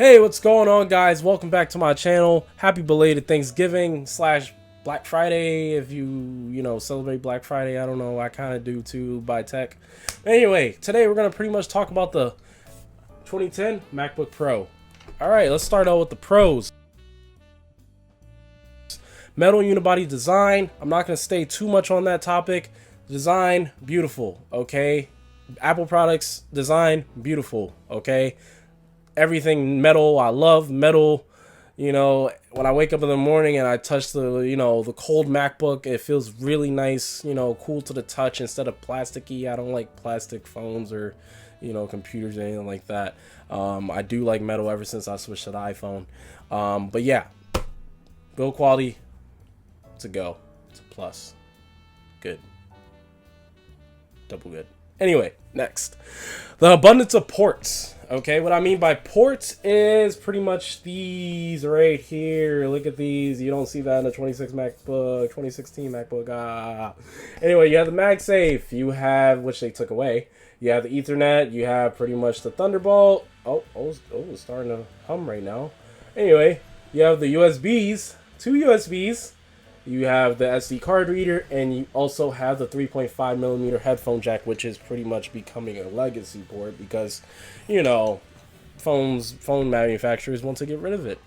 Hey, what's going on, guys? Welcome back to my channel. Happy belated Thanksgiving slash Black Friday. If you celebrate Black Friday, I don't know, I kind of do too, by tech. Anyway, today we're going to pretty much talk about the 2010 MacBook Pro. All right, let's start out with the pros. Metal unibody design. I'm not going to stay too much on that topic. Design, beautiful, okay? Apple products, design, beautiful, okay? Everything metal. I love metal. When I wake up in the morning and I touch the cold MacBook, it feels really nice, cool to the touch instead of plasticky. I don't like plastic phones or computers or anything like that. I do like metal ever since I switched to the iPhone. But yeah, build quality, it's a go. It's a plus. Good. Double good. Anyway, next, the abundance of ports. Okay, what I mean by ports is pretty much these right here. Look at these. You don't see that in the 2016 MacBook. Anyway, you have the MagSafe. You have, which they took away. You have the Ethernet. You have pretty much the Thunderbolt. It's starting to hum right now. Anyway, you have the USBs. Two USBs. You have the SD card reader, and you also have the 3.5mm headphone jack, which is pretty much becoming a legacy port because, phone manufacturers want to get rid of it.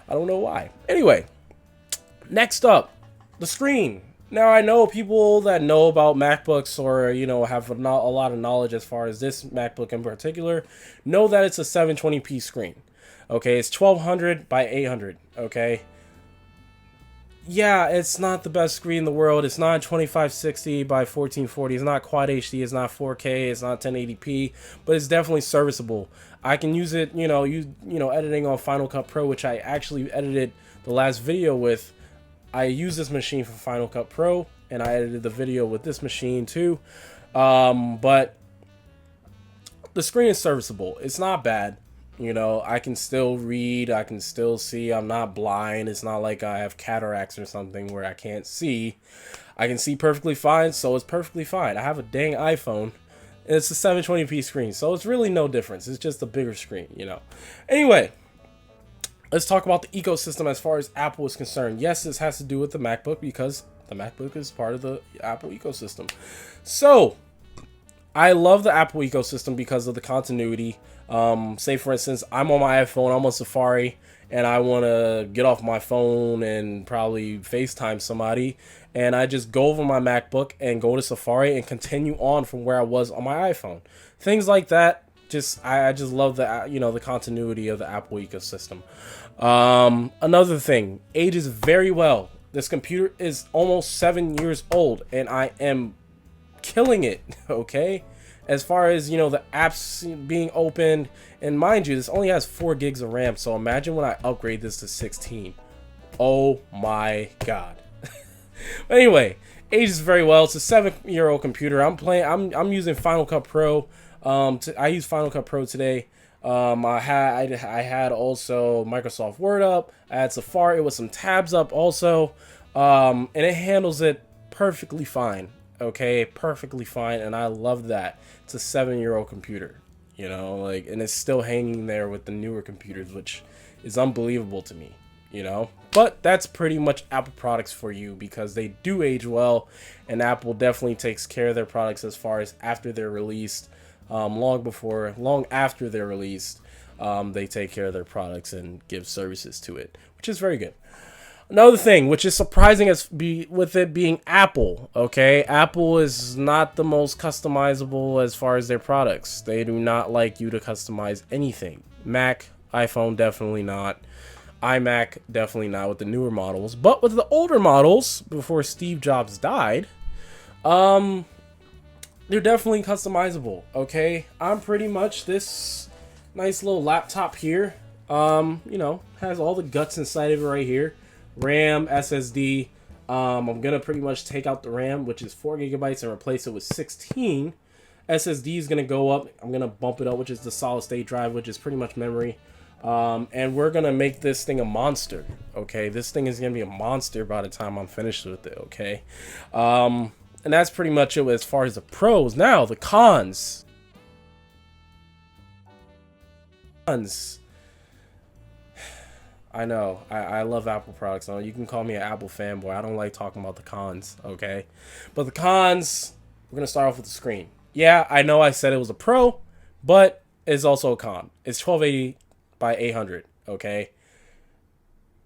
I don't know why. Anyway, next up, the screen. Now, I know people that know about MacBooks or, have a lot of knowledge as far as this MacBook in particular, know that it's a 720p screen. Okay, it's 1200 by 800, okay? Yeah, it's not the best screen in the world. It's not 2560 by 1440. It's not Quad HD. It's not 4K. It's not 1080p. But it's definitely serviceable. I can use it, editing on Final Cut Pro, which I actually edited the last video with. I use this machine for Final Cut Pro, and I edited the video with this machine too. But the screen is serviceable. It's not bad. I can still read, I can still see, I'm not blind. It's not like I have cataracts or something where I can't see. I can see perfectly fine, so it's perfectly fine. I have a dang iPhone, and it's a 720p screen, so it's really no difference. It's just a bigger screen, Anyway, let's talk about the ecosystem as far as Apple is concerned. Yes, this has to do with the MacBook because the MacBook is part of the Apple ecosystem. So, I love the Apple ecosystem because of the continuity. Say for instance, I'm on my iPhone, I'm on Safari, and I want to get off my phone and probably FaceTime somebody, and I just go over my MacBook and go to Safari and continue on from where I was on my iPhone. Things like that. I just love the the continuity of the Apple ecosystem. Another thing, ages very well. This computer is almost 7 years old, and I am killing it. Okay. As far as, the apps being opened, and mind you, this only has 4 gigs of RAM, so imagine when I upgrade this to 16. Oh my god. Anyway, ages very well. It's a 7-year-old computer. I'm using Final Cut Pro. I use Final Cut Pro today. I had also Microsoft Word up. I had Safari with some tabs up also. And it handles it perfectly fine. Okay, perfectly fine, and I love that. It's a 7-year-old computer, and it's still hanging there with the newer computers, which is unbelievable to me, But that's pretty much Apple products for you because they do age well, and Apple definitely takes care of their products as far as after they're released, long after they're released, they take care of their products and give services to it, which is very good. Another thing, which is surprising with it being Apple, okay? Apple is not the most customizable as far as their products. They do not like you to customize anything. Mac, iPhone, definitely not. iMac, definitely not with the newer models. But with the older models, before Steve Jobs died, they're definitely customizable, okay? I'm pretty much this nice little laptop here, has all the guts inside of it right here. RAM, SSD. I'm gonna pretty much take out the RAM, which is 4 gigabytes, and replace it with 16. SSD is gonna go up. I'm gonna bump it up, which is the solid state drive, which is pretty much memory. And we're gonna make this thing a monster. Okay, this thing is gonna be a monster by the time I'm finished with it. Okay, and that's pretty much it as far as the pros. Now the cons. I know. I love Apple products. So you can call me an Apple fanboy. I don't like talking about the cons, okay? But the cons, we're going to start off with the screen. Yeah, I know I said it was a Pro, but it's also a con. It's 1280 by 800, okay?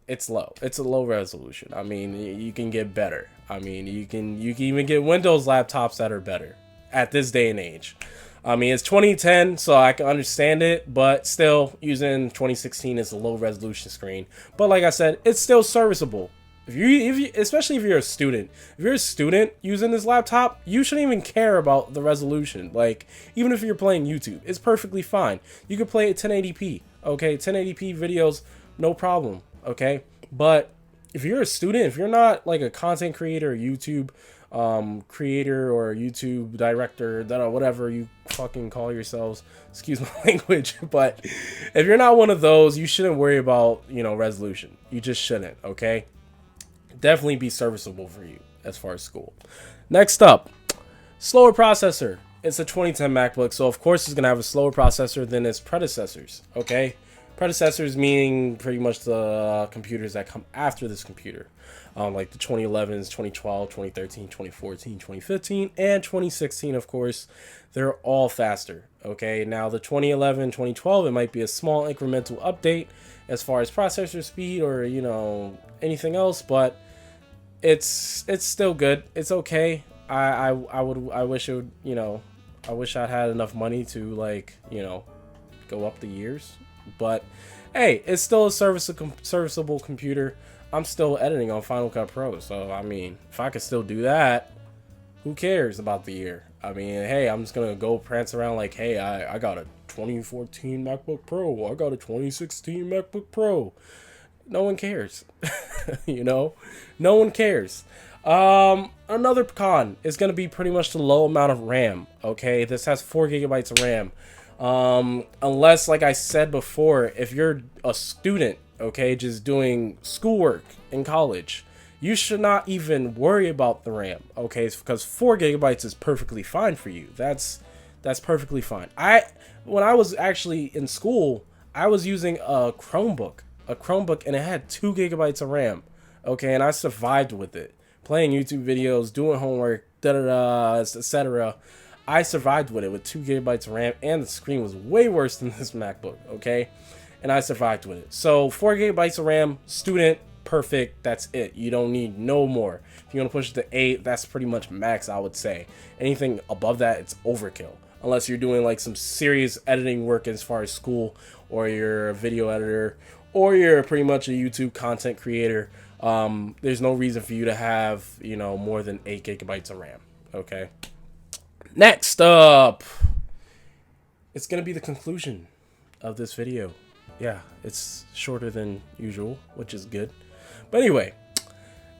It's low. It's a low resolution. I mean, you can get better. I mean, you can even get Windows laptops that are better at this day and age. I mean, it's 2010, so I can understand it, but still, using 2016 is a low resolution screen. But like I said, it's still serviceable. Especially if you're a student. If you're a student using this laptop, you shouldn't even care about the resolution. Like, even if you're playing YouTube, it's perfectly fine. You could play at 1080p, okay? 1080p videos, no problem, okay? But if you're a student, if you're not like a content creator, YouTube creator or YouTube director, whatever you fucking call yourselves, excuse my language, but if you're not one of those, you shouldn't worry about, you know, resolution. You just shouldn't, okay? Definitely be serviceable for you as far as school. Next up, slower processor. It's a 2010 MacBook, so of course it's gonna have a slower processor than its predecessors, okay? Predecessors meaning pretty much the computers that come after this computer, like the 2011s, 2012, 2013, 2014, 2015, and 2016, of course. They're all faster, okay? Now, the 2011, 2012, it might be a small incremental update as far as processor speed or, you know, anything else, but it's still good. It's okay. I wish it would, you know, I wish I'd had enough money to, like, you know, go up the years. But hey, it's still a serviceable computer. I'm still editing on Final Cut Pro, so I mean, if I could still do that, who cares about the year? I mean, hey, I'm just gonna go prance around like, hey, I got a 2014 MacBook Pro, I got a 2016 MacBook Pro. No one cares. You know, no one cares. Another con is gonna be pretty much the low amount of RAM. Okay, this has 4 gigabytes of RAM. Unless, like I said before, if you're a student, okay, just doing schoolwork in college, you should not even worry about the RAM, okay, because 4 gigabytes is perfectly fine for you. That's perfectly fine. When I was actually in school, I was using a Chromebook, and it had 2 gigabytes of RAM, okay, and I survived with it, playing YouTube videos, doing homework, etc. I survived with it with 2 gigabytes of RAM, and the screen was way worse than this MacBook, okay? And I survived with it. So 4 gigabytes of RAM, student, perfect, that's it. You don't need no more. If you want to push it to 8, that's pretty much max, I would say. Anything above that, it's overkill. Unless you're doing like some serious editing work as far as school, or you're a video editor, or you're pretty much a YouTube content creator. There's no reason for you to have, you know, more than 8 gigabytes of RAM, okay? Next up, it's going to be the conclusion of this video. Yeah, it's shorter than usual, which is good. But anyway,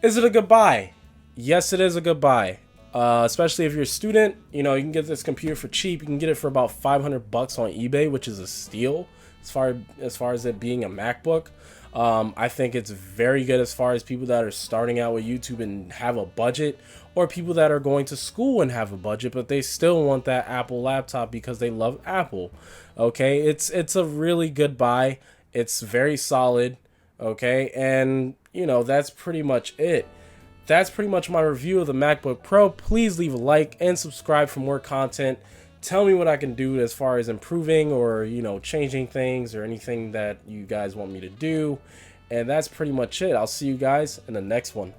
is it a goodbye? Yes, it is a goodbye. Especially if you're a student, you know, you can get this computer for cheap. You can get it for about $500 on eBay, which is a steal as far as it being a MacBook. I think it's very good as far as people that are starting out with YouTube and have a budget, or people that are going to school and have a budget, but they still want that Apple laptop because they love Apple. Okay, it's a really good buy. It's very solid. Okay, and you know, that's pretty much it. That's pretty much my review of the MacBook Pro. Please leave a like and subscribe for more content. Tell me what I can do as far as improving or, you know, changing things or anything that you guys want me to do. And that's pretty much it. I'll see you guys in the next one.